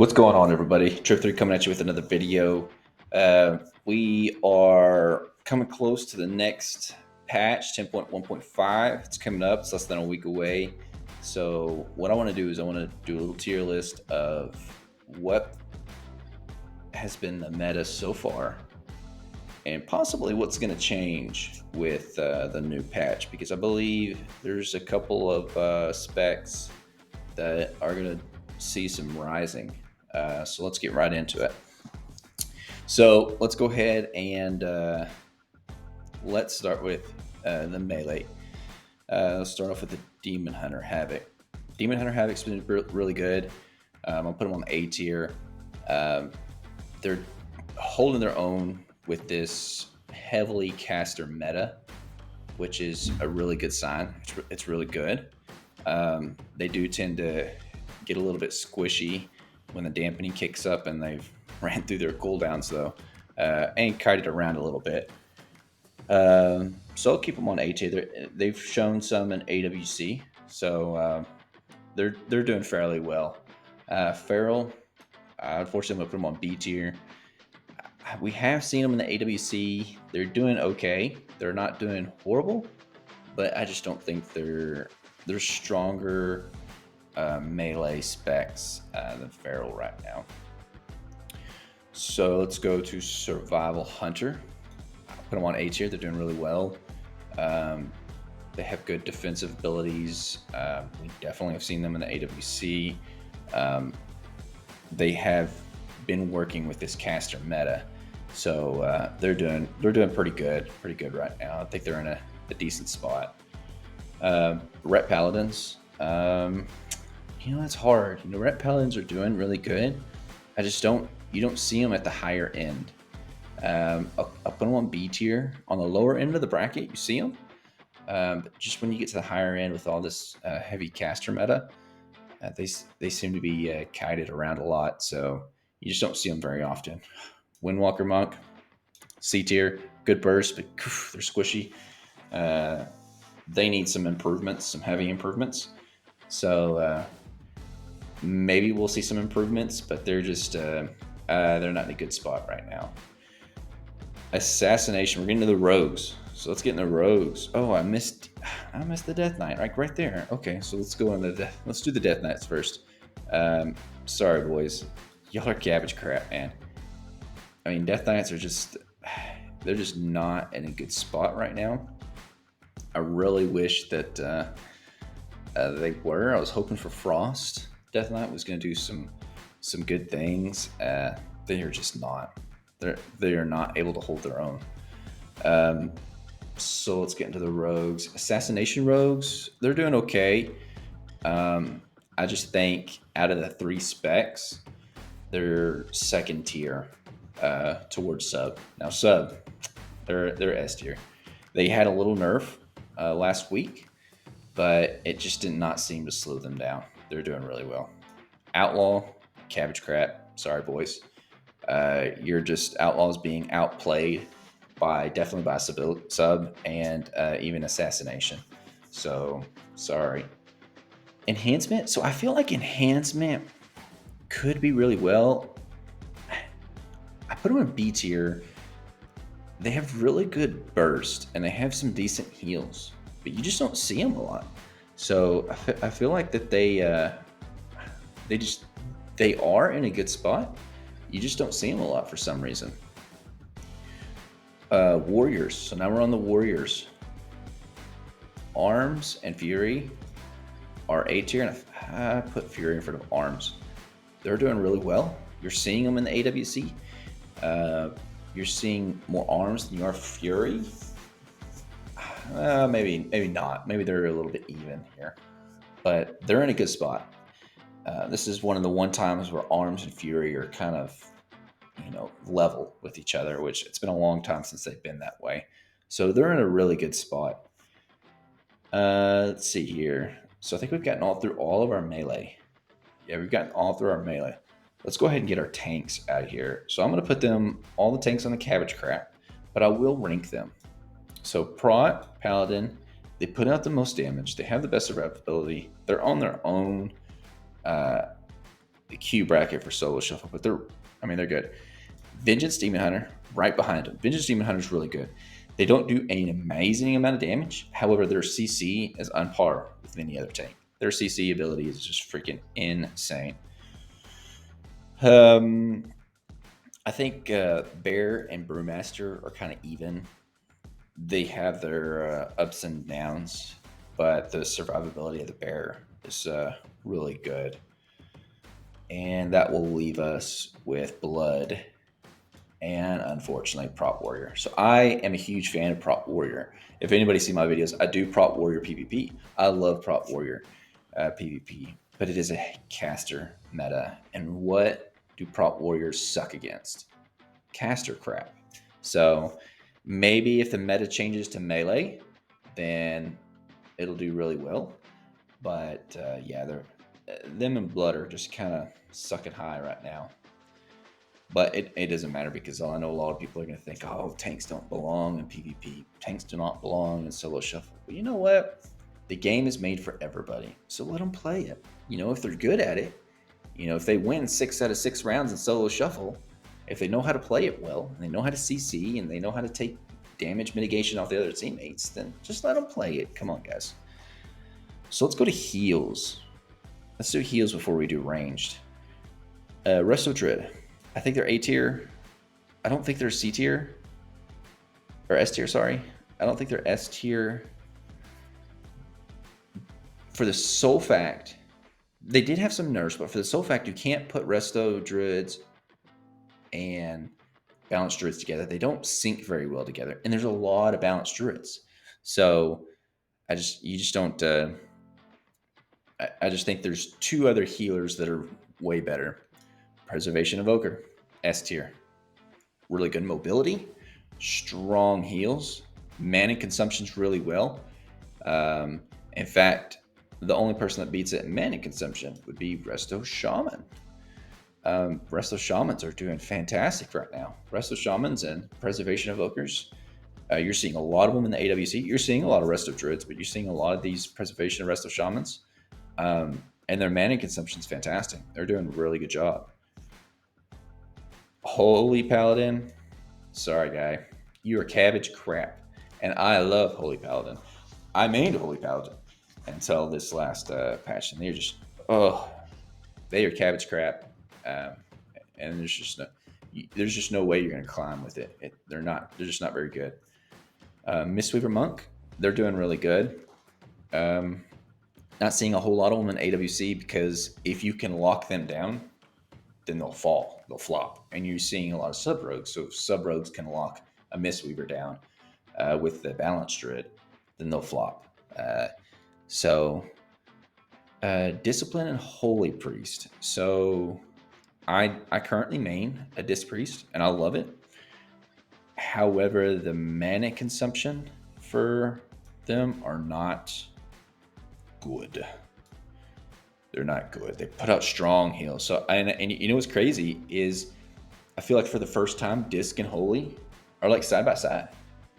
What's going on, everybody? Trip3 coming at you with another video. We are coming close to the next patch, 10.1.5. It's coming up. It's less than a week away. So what I want to do is I want to do a little tier list of what has been the meta so far and possibly what's going to change with the new patch, because I believe there's a couple of specs that are going to see some rising. So let's get right into it. So let's go ahead and let's start with the melee. Let's start off with the Demon Hunter Havoc. Demon Hunter Havoc's been really good. I'll put them on the A tier. They're holding their own with this heavily caster meta, which is a really good sign. It's really good. They do tend to get a little bit squishy when the dampening kicks up, and they've ran through their cooldowns though, and kited around a little bit. So I'll keep them on A tier. They've shown some in AWC, so they're doing fairly well. Feral, unfortunately, I'm gonna put them on B tier. We have seen them in the AWC. They're doing okay. They're not doing horrible, but I just don't think they're stronger melee specs than Feral right now. So let's go to Survival Hunter. I'll put them on A tier. They're doing really well. They have good defensive abilities. We definitely have seen them in the AWC. They have been working with this caster meta, so they're doing pretty good right now. I think they're in a decent spot. Ret Paladins. It's hard. Ret Paladins are doing really good. You don't see them at the higher end. I'll put them on B tier. On the lower end of the bracket, you see them. But just when you get to the higher end with all this heavy caster meta, they seem to be kited around a lot. So you just don't see them very often. Windwalker Monk, C tier, good burst, but they're squishy. They need some improvements, some heavy improvements. So maybe we'll see some improvements, but they're just they're not in a good spot right now. Assassination. We're getting to the rogues. So let's get into rogues. Oh, I missed the Death Knight right there. Okay, so let's go into let's do the Death Knights first. Sorry, boys, y'all are cabbage crap, man. I mean, Death Knights are they're just not in a good spot right now. I really wish that they were. I was hoping for Frost. Death Knight was going to do some good things. They are just not. They are not able to hold their own. So let's get into the rogues. Assassination rogues, they're doing okay. I just think out of the 3 specs, they're second tier towards sub. Now sub, they're S tier. They had a little nerf last week, but it just did not seem to slow them down. They're doing really well. Outlaw, cabbage crap. Sorry, boys. You're just Outlaws being outplayed definitely by sub and even assassination. So sorry. Enhancement. So I feel like enhancement could be really well. I put them in B tier. They have really good burst and they have some decent heals, but you just don't see them a lot. So I feel like that they are in a good spot. You just don't see them a lot for some reason. Warriors. So now we're on the Warriors. Arms and Fury are A tier, and I put Fury in front of Arms. They're doing really well. You're seeing them in the AWC. You're seeing more Arms than you are Fury. Maybe not. Maybe they're a little bit even here, but they're in a good spot. This is one of the times where Arms and Fury are kind of, level with each other, which it's been a long time since they've been that way. So they're in a really good spot. Let's see here. So I think we've gotten through all of our melee. Yeah, we've gotten all through our melee. Let's go ahead and get our tanks out of here. So I'm going to put all the tanks on the cabbage crap, but I will rank them. So Prot, Paladin, they put out the most damage. They have the best survivability. They're on their own. Q bracket for solo shuffle, but they're good. Vengeance Demon Hunter right behind them. Vengeance Demon Hunter is really good. They don't do an amazing amount of damage. However, their CC is on par with any other tank. Their CC ability is just freaking insane. I think Bear and Brewmaster are kind of even. They have their ups and downs, but the survivability of the Bear is really good. And that will leave us with Blood and, unfortunately, Prop Warrior. So I am a huge fan of Prop Warrior. If anybody see my videos, I do Prop Warrior PvP. I love Prop Warrior PvP, but it is a caster meta. And what do Prop Warriors suck against? Caster crap. So maybe if the meta changes to melee, then it'll do really well. But yeah, them and Blood are just kind of sucking high right now. But it doesn't matter, because I know a lot of people are going to think, oh, tanks don't belong in PvP. Tanks do not belong in solo shuffle. But you know what? The game is made for everybody. So let them play it. You know, if they're good at it, you know, if they win 6 out of 6 rounds in solo shuffle, if they know how to play it well, and they know how to CC, and they know how to take damage mitigation off the other teammates, then just let them play it. Come on, guys. So let's go to heals. Let's do heals before we do ranged. Resto Dread. I think they're A tier. I don't think they're C tier. Or S tier, sorry. I don't think they're S tier. For the sole fact, they did have some nerfs, but for the sole fact, you can't put Resto Druids and Balanced Druids together. They don't sync very well together. And there's a lot of Balanced Druids. So you just don't... I just think there's 2 other healers that are way better. Preservation Evoker, S tier. Really good mobility, strong heals, mana consumptions really well. In fact, the only person that beats it in mana consumption would be Resto Shaman. Resto Shamans are doing fantastic right now. Resto Shamans and Preservation Evokers, you're seeing a lot of them in the AWC. You're seeing a lot of Resto Druids, but you're seeing a lot of these Preservation and Resto Shamans. And their mana consumption is fantastic. They're doing a really good job. Holy Paladin, sorry guy, you are cabbage crap. And I love Holy Paladin. I mained Holy Paladin until this last patch, and they're just, they are cabbage crap. And there's just no way you're gonna climb with it. They're just not very good. Mistweaver Monk, they're doing really good. Not seeing a whole lot of them in AWC, because if you can lock them down, then they'll flop. And you're seeing a lot of sub-rogues. So if sub-rogues can lock a Mistweaver down with the Balanced Druid, then they'll flop. Discipline and Holy Priest. So I currently main a Disc Priest, and I love it. However, the mana consumption for them are not good. They're not good. They put out strong heals. So, and you know what's crazy is, I feel like for the first time, Disc and Holy are like side by side.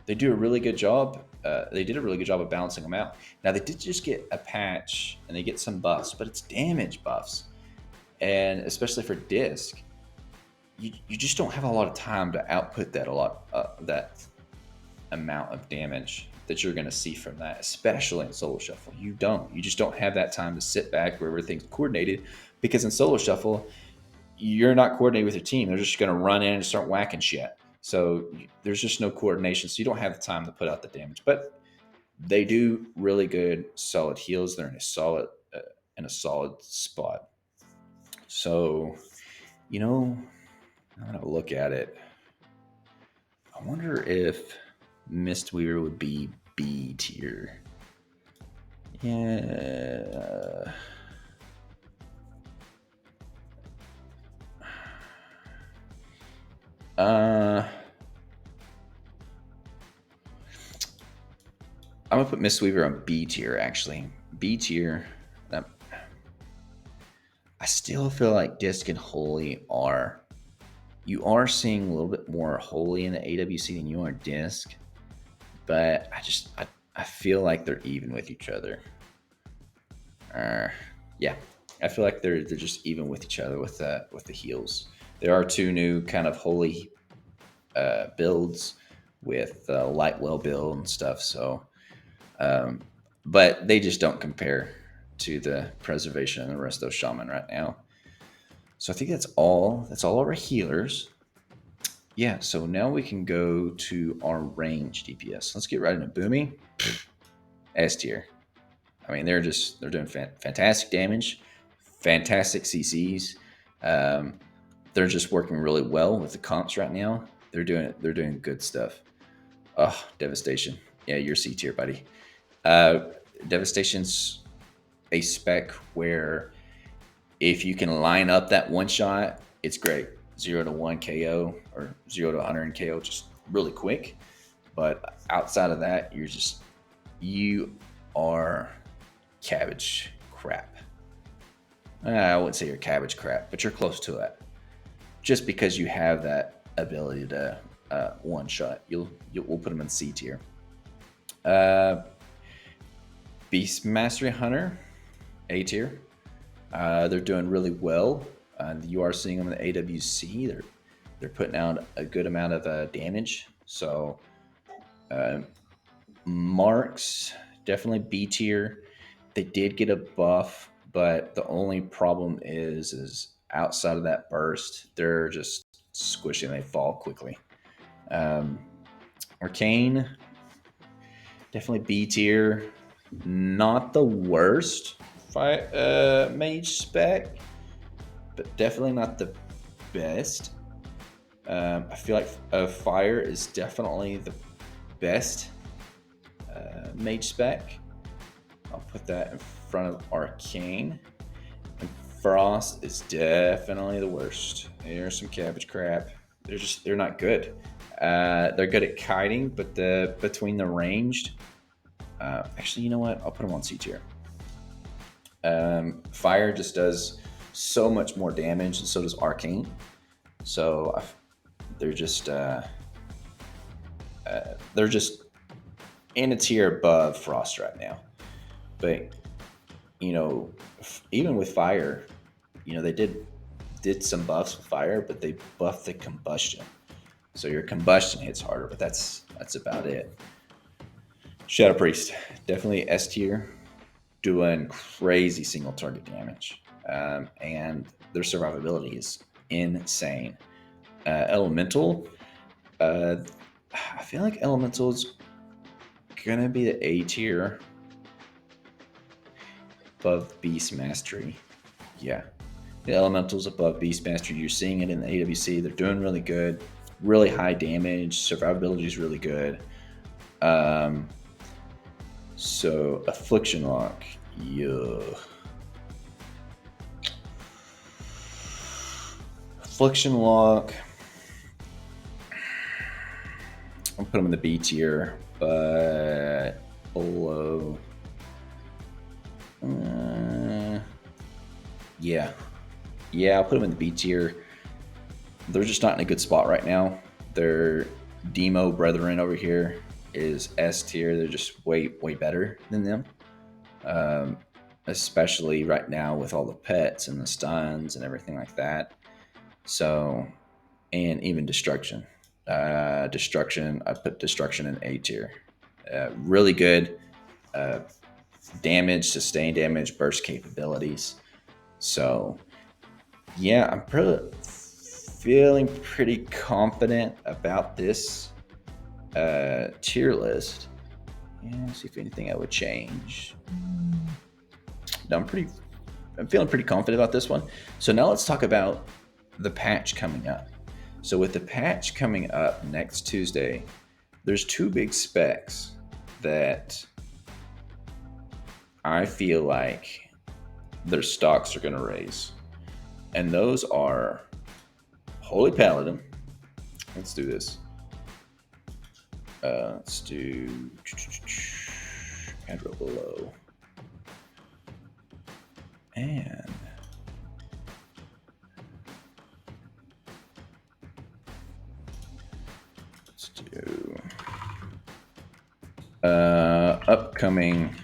They do a really good job. They did a really good job of balancing them out. Now, they did just get a patch, and they get some buffs, but it's damage buffs. And especially for Disc, you just don't have a lot of time to output that that amount of damage that you're going to see from that, especially in solo shuffle. You just don't have that time to sit back where everything's coordinated, because in solo shuffle, you're not coordinated with your team. They're just going to run in and start whacking shit. So there's just no coordination. So you don't have the time to put out the damage, but they do really good, solid heals. They're in a solid spot. So, you know, I'm going to look at it. I wonder if Mistweaver would be B tier. Yeah. I'm gonna put Mistweaver on B tier, actually. B tier. I still feel like Disc and Holy you are seeing a little bit more Holy in the AWC than you are Disc, but I feel like they're even with each other. Yeah. I feel like they're just even with each other with the heals. There are two new kind of holy builds with light well build and stuff. So, um, but they just don't compare to the preservation and the rest of those shaman right now. So I think that's all. That's all our healers. Yeah. So now we can go to our range DPS. Let's get right into Boomy. S tier. I mean, they're doing fantastic damage, fantastic CCs. Um, they're just working really well with the comps right now. They're doing good stuff. Oh, Devastation. Yeah, you're C tier, buddy. Uh, Devastation's a spec where if you can line up that one shot, it's great. 0 to 1 KO or 0 to 100 KO just really quick. But outside of that, you are cabbage crap. I wouldn't say you're cabbage crap, but you're close to it. Just because you have that ability to one shot, we'll put them in C tier. Beast Mastery Hunter, A tier. They're doing really well. You are seeing them in the AWC. They're putting out a good amount of damage. So Marks, definitely B tier. They did get a buff, but the only problem is outside of that burst, they're just squishy and they fall quickly. Arcane, definitely B tier. Not the worst mage spec, but definitely not the best. I feel like Fire is definitely the best mage spec. I'll put that in front of Arcane. And Frost is definitely the worst. There's some cabbage crap. They're not good. They're good at kiting, but between the ranged, actually, you know what? I'll put them on C tier. Fire just does so much more damage, and so does Arcane. So they're just in a tier above Frost right now. But even with Fire, they did some buffs with Fire, but they buffed the combustion. So your combustion hits harder, but that's about it. Shadow Priest, definitely S tier, doing crazy single target damage, and their survivability is insane. Elemental, I feel like Elemental is gonna be the A tier above Beast Mastery. Yeah, the Elemental's above Beast Mastery. You're seeing it in the AWC. They're doing really good, really high damage. Survivability is really good. So Affliction Lock, yeah. Affliction Lock, I'll put them in the B tier, but below. Yeah, I'll put them in the B tier. They're just not in a good spot right now. Their Demo brethren over here is S tier. They're just way better than them, especially right now with all the pets and the stuns and everything like that. So, and even Destruction. I put Destruction in A tier. Really good damage, sustained damage, burst capabilities. So, yeah, I'm feeling pretty confident about this tier list. Yeah, see if anything I would change. No, I'm feeling pretty confident about this one. So now let's talk about the patch coming up. So with the patch coming up next Tuesday, there's two big specs that I feel like their stocks are going to raise. And those are Holy Paladin. Let's do this. Let's do Adro below. And let's do upcoming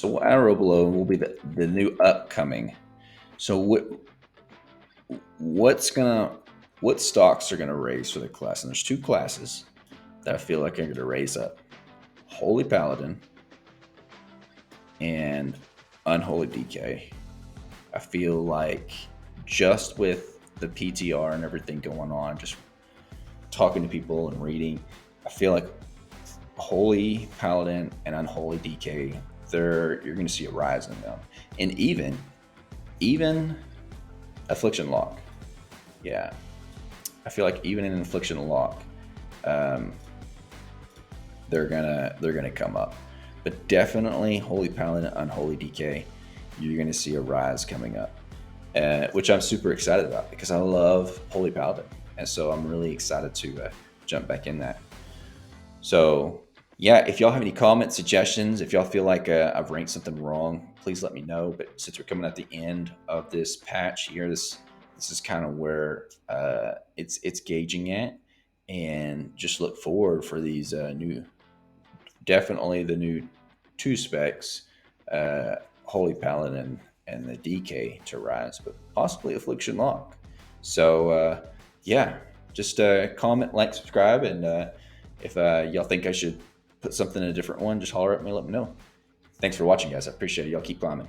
So arrow below will be the new upcoming. So what stocks are gonna raise for the class? And there's two classes that I feel like are gonna raise up: Holy Paladin and Unholy DK. I feel like just with the PTR and everything going on, just talking to people and reading, I feel like Holy Paladin and Unholy DK, you're going to see a rise in them, and even Affliction Lock. Yeah, I feel like even in Affliction Lock, um, they're gonna come up, but definitely Holy Paladin, Unholy DK, you're going to see a rise coming up, which I'm super excited about because I love Holy Paladin, and so I'm really excited to jump back in that. So yeah, if y'all have any comments, suggestions, if y'all feel like I've ranked something wrong, please let me know. But since we're coming at the end of this patch here, this is kind of where it's gauging at, and just look forward for these definitely the new two specs, Holy Paladin and the DK to rise, but possibly Affliction Lock. So yeah, just comment, like, subscribe, and if y'all think I should put something in a different one, just holler at me, let me know. Thanks for watching, guys. I appreciate it. Y'all keep climbing.